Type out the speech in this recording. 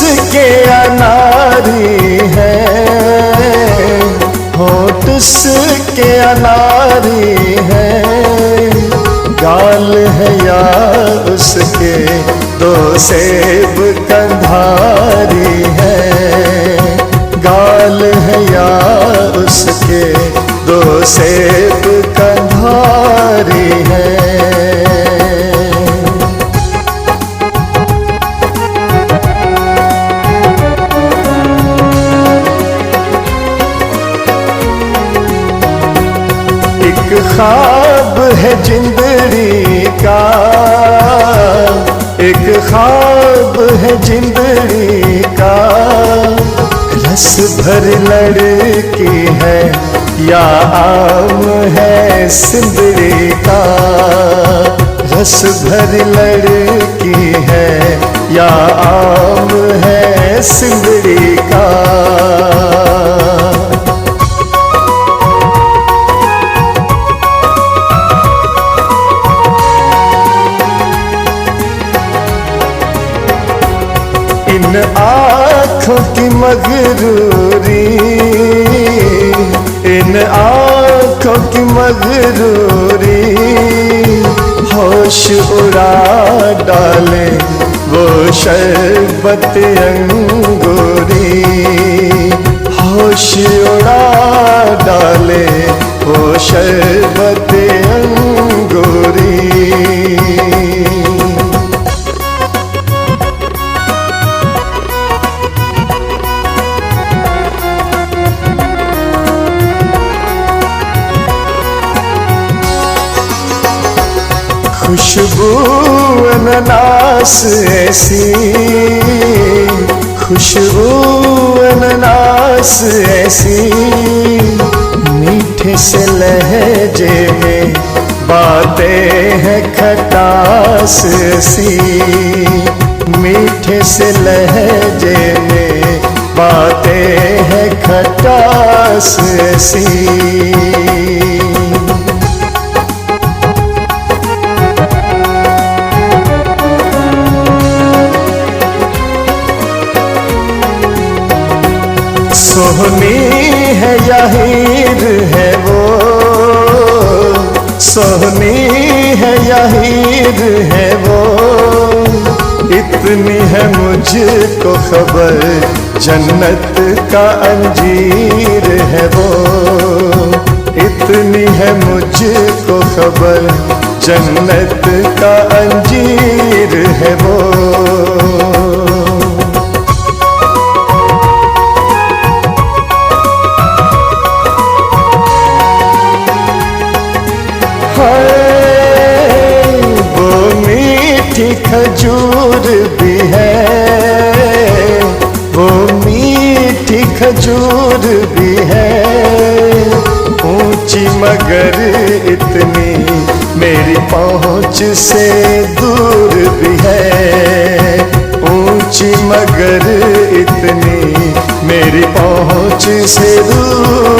उसके अनारी है, होठ उसके अनारी है, गाल है या उसके दो सेब कंधारी है, गाल है या उसके दो सेब कंधारी है। एक ख्वाब है जिंदड़ी का, एक ख्वाब है जिंदड़ी का, रस भर लड़की है या आम है सिंदड़ी का, रस भर लड़की है या आम है सिंदड़ी का। इन आँखों की मगरूरी, इन आँखों की मगरूरी, होश उड़ा डाले वो शरबत अंगूरी, होश उड़ा डाले वो शरबत अंगूरी। खुशबू अननास ऐसी, खुशबू अननास ऐसी, मीठे से लहजे में बातें हैं खटास सी, मीठे से लहजे में बातें हैं खटास सी। सोहनी है या हीर है वो, सोहनी है या हीर है वो, इतनी है मुझको खबर जन्नत का अंजीर है वो, इतनी है मुझको खबर जन्नत का अंजीर है वो। वो मीठी खजूर भी है, वो मीठी खजूर भी है, ऊंची मगर इतनी मेरी पहुंच से दूर भी है, ऊंची मगर इतनी मेरी पहुंच से दूर